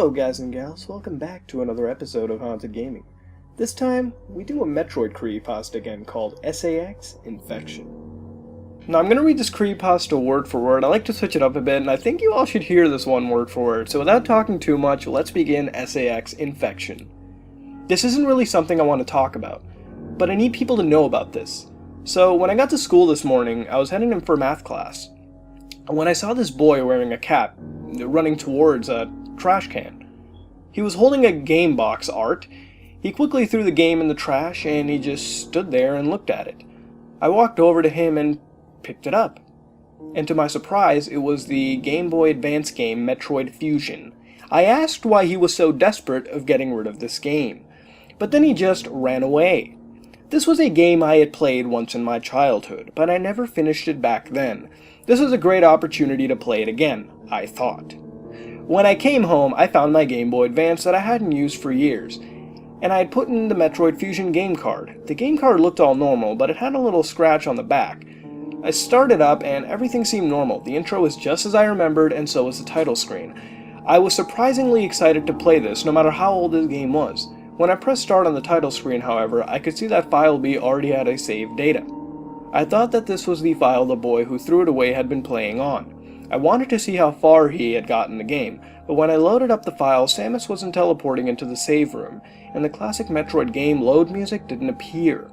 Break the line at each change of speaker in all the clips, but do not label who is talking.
Hello guys and gals, welcome back to another episode of Haunted Gaming. This time, we do a Metroid creepypasta again called SAX Infection. Now I'm going to read this creepypasta word for word. I like to switch it up a bit, and I think you all should hear this one word for word. So without talking too much, let's begin SAX Infection. This isn't really something I want to talk about, but I need people to know about this. So when I got to school this morning, I was heading in for math class. When I saw this boy wearing a cap running towards a trash can. He was holding a game box art. He quickly threw the game in the trash and he just stood there and looked at it. I walked over to him and picked it up. And to my surprise, it was the Game Boy Advance game Metroid Fusion. I asked why he was so desperate of getting rid of this game, but then he just ran away. This was a game I had played once in my childhood, but I never finished it back then. This was a great opportunity to play it again, I thought. When I came home, I found my Game Boy Advance that I hadn't used for years, and I had put in the Metroid Fusion game card. The game card looked all normal, but it had a little scratch on the back. I started up and everything seemed normal. The intro was just as I remembered, and so was the title screen. I was surprisingly excited to play this, no matter how old the game was. When I pressed start on the title screen, however, I could see that file B already had a saved data. I thought that this was the file the boy who threw it away had been playing on. I wanted to see how far he had gotten the game, but when I loaded up the file, Samus wasn't teleporting into the save room, and the classic Metroid game load music didn't appear.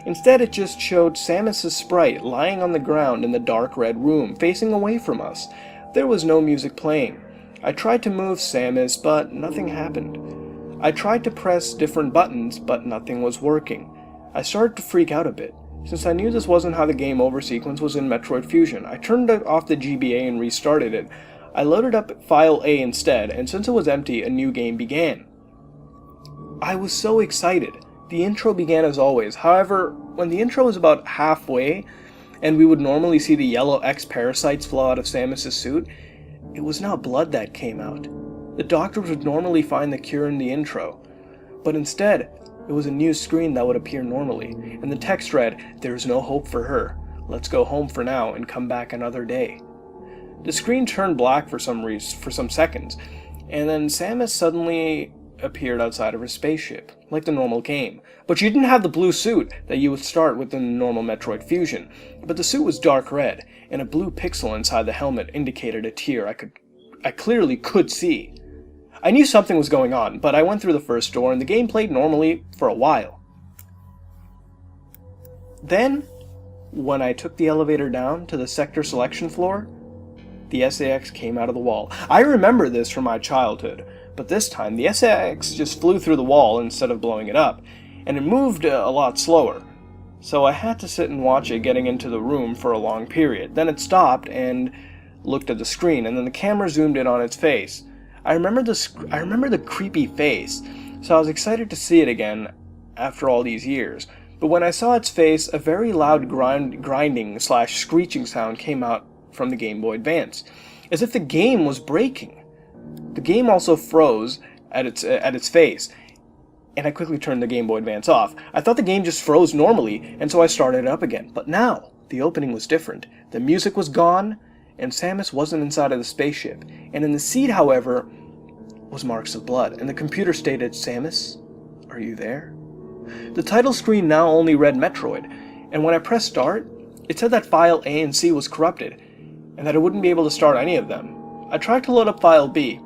Instead, it just showed Samus' sprite lying on the ground in the dark red room, facing away from us. There was no music playing. I tried to move Samus, but nothing happened. I tried to press different buttons, but nothing was working. I started to freak out a bit. Since I knew this wasn't how the game over sequence was in Metroid Fusion, I turned off the GBA and restarted it. I loaded up file A instead, and since it was empty, a new game began. I was so excited. The intro began as always. However, when the intro was about halfway, and we would normally see the yellow X-parasites flow out of Samus' suit, it was not blood that came out. The doctors would normally find the cure in the intro, but instead, it was a new screen that would appear normally, and the text read, "There's no hope for her. Let's go home for now and come back another day." The screen turned black for some seconds, and then Samus suddenly appeared outside of her spaceship, like the normal game. But she didn't have the blue suit that you would start with in the normal Metroid Fusion, but the suit was dark red, and a blue pixel inside the helmet indicated a tear I clearly could see. I knew something was going on, but I went through the first door and the game played normally for a while. Then, when I took the elevator down to the sector selection floor, the SAX came out of the wall. I remember this from my childhood, but this time the SAX just flew through the wall instead of blowing it up, and it moved a lot slower. So I had to sit and watch it getting into the room for a long period. Then it stopped and looked at the screen, and then the camera zoomed in on its face. I remember the creepy face, so I was excited to see it again after all these years. But when I saw its face, a very loud grinding/screeching sound came out from the Game Boy Advance, as if the game was breaking. The game also froze at its face, and I quickly turned the Game Boy Advance off. I thought the game just froze normally, and so I started it up again. But now, the opening was different. The music was gone, and Samus wasn't inside of the spaceship, and in the seat, however, was marks of blood, and the computer stated, "Samus, are you there?" The title screen now only read Metroid, and when I pressed start, it said that file A and C was corrupted, and that I wouldn't be able to start any of them. I tried to load up file B,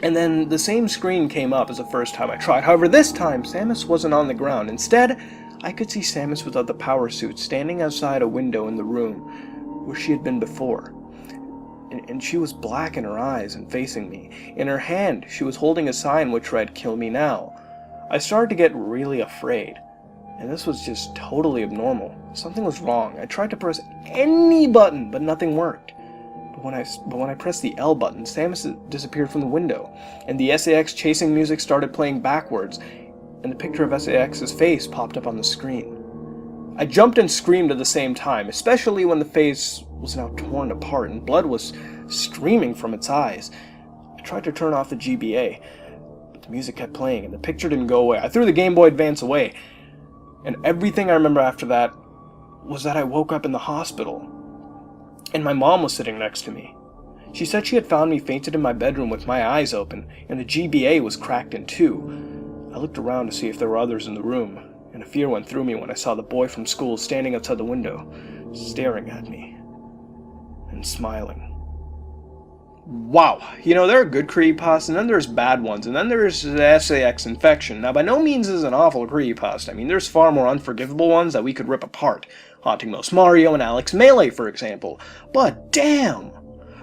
and then the same screen came up as the first time I tried. However, this time, Samus wasn't on the ground. Instead, I could see Samus without the power suit standing outside a window in the room where she had been before. And she was black in her eyes and facing me. In her hand, she was holding a sign which read, "Kill me now." I started to get really afraid, and this was just totally abnormal. Something was wrong. I tried to press any button, but nothing worked. But when I pressed the L button, Samus disappeared from the window, and the SAX chasing music started playing backwards, and the picture of SAX's face popped up on the screen. I jumped and screamed at the same time, especially when the face was now torn apart and blood was streaming from its eyes. I tried to turn off the GBA, but the music kept playing and the picture didn't go away. I threw the Game Boy Advance away, and everything I remember after that was that I woke up in the hospital, and my mom was sitting next to me. She said she had found me fainted in my bedroom with my eyes open, and the GBA was cracked in two. I looked around to see if there were others in the room, and a fear went through me when I saw the boy from school standing outside the window, staring at me, and smiling. Wow, there are good creepypastas, and then there's bad ones, and then there's the SAX Infection. Now, by no means is it an awful creepypasta. I mean, there's far more unforgivable ones that we could rip apart. Haunting Most Mario and Alex Melee, for example. But damn!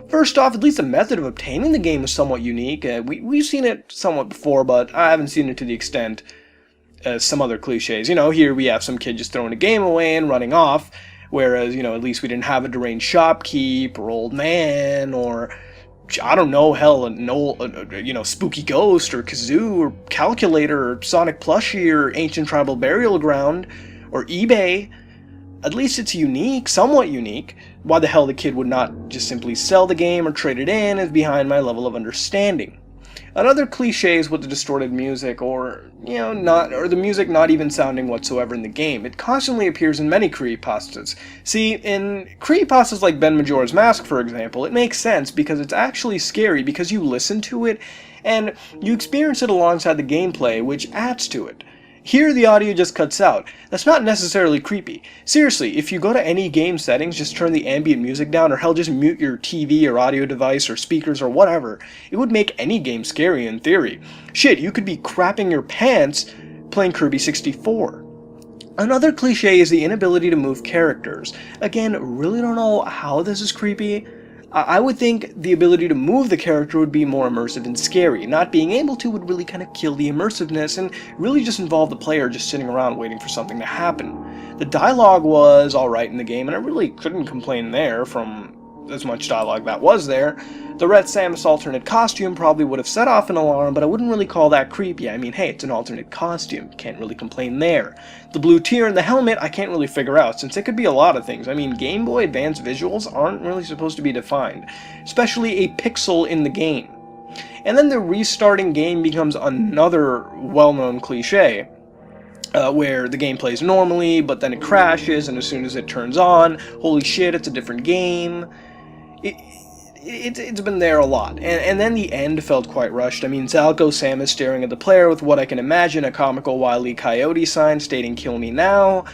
First off, at least the method of obtaining the game is somewhat unique. We've seen it somewhat before, but I haven't seen it to the extent as some other cliches. Here we have some kid just throwing a game away and running off, whereas, at least we didn't have a deranged shopkeep, or old man, or I don't know, hell, an old, spooky ghost, or kazoo, or calculator, or Sonic plushie, or ancient tribal burial ground, or eBay. At least it's unique, somewhat unique. Why the hell the kid would not just simply sell the game or trade it in is behind my level of understanding. Another cliche is with the distorted music, or the music not even sounding whatsoever in the game. It constantly appears in many creepypastas. See, in creepypastas like Ben Majora's Mask, for example, it makes sense because it's actually scary because you listen to it and you experience it alongside the gameplay, which adds to it. Here, the audio just cuts out. That's not necessarily creepy. Seriously, if you go to any game settings, just turn the ambient music down, or hell, just mute your TV or audio device or speakers or whatever, it would make any game scary in theory. Shit, you could be crapping your pants playing Kirby 64. Another cliche is the inability to move characters. Again, really don't know how this is creepy. I would think the ability to move the character would be more immersive and scary. Not being able to would really kind of kill the immersiveness and really just involve the player just sitting around waiting for something to happen. The dialogue was alright in the game, and I really couldn't complain there from as much dialogue that was there. The Red Samus alternate costume probably would have set off an alarm, but I wouldn't really call that creepy. I mean, hey, it's an alternate costume. Can't really complain there. The blue tear and the helmet, I can't really figure out, since it could be a lot of things. I mean, Game Boy Advance visuals aren't really supposed to be defined, especially a pixel in the game. And then the restarting game becomes another well-known cliche, where the game plays normally, but then it crashes, and as soon as it turns on, holy shit, it's a different game. It's been there a lot, and then the end felt quite rushed. I mean, Zalco Samus staring at the player with what I can imagine a comical Wile E. Coyote sign stating "Kill me now,"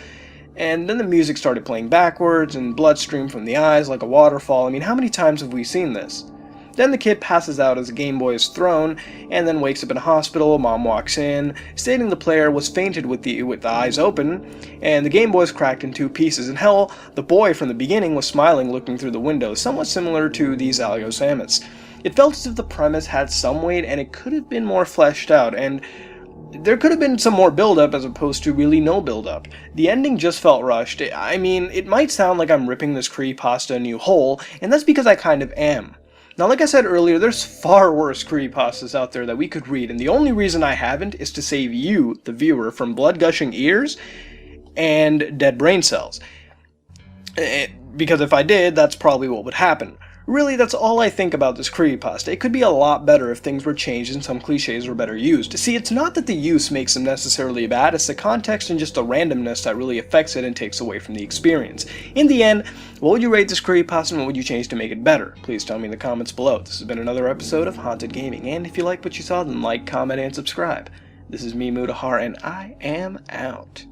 and then the music started playing backwards, and blood streamed from the eyes like a waterfall. I mean, how many times have we seen this? Then the kid passes out as the Game Boy is thrown, and then wakes up in a hospital. Mom walks in, stating the player was fainted with the eyes open, and the Game Boy is cracked in two pieces. And hell, the boy from the beginning was smiling looking through the window, somewhat similar to the Zalco Samus. It felt as if the premise had some weight, and it could have been more fleshed out, and there could have been some more build-up as opposed to really no build-up. The ending just felt rushed. I mean, it might sound like I'm ripping this creepypasta a new hole, and that's because I kind of am. Now, like I said earlier, there's far worse creepypastas out there that we could read, and the only reason I haven't is to save you, the viewer, from blood-gushing ears and dead brain cells. Because if I did, that's probably what would happen. Really, that's all I think about this creepypasta. It could be a lot better if things were changed and some cliches were better used. See, it's not that the use makes them necessarily bad, it's the context and just the randomness that really affects it and takes away from the experience. In the end, what would you rate this creepypasta and what would you change to make it better? Please tell me in the comments below. This has been another episode of Haunted Gaming, and if you like what you saw, then like, comment, and subscribe. This is me, Mutahar, and I am out.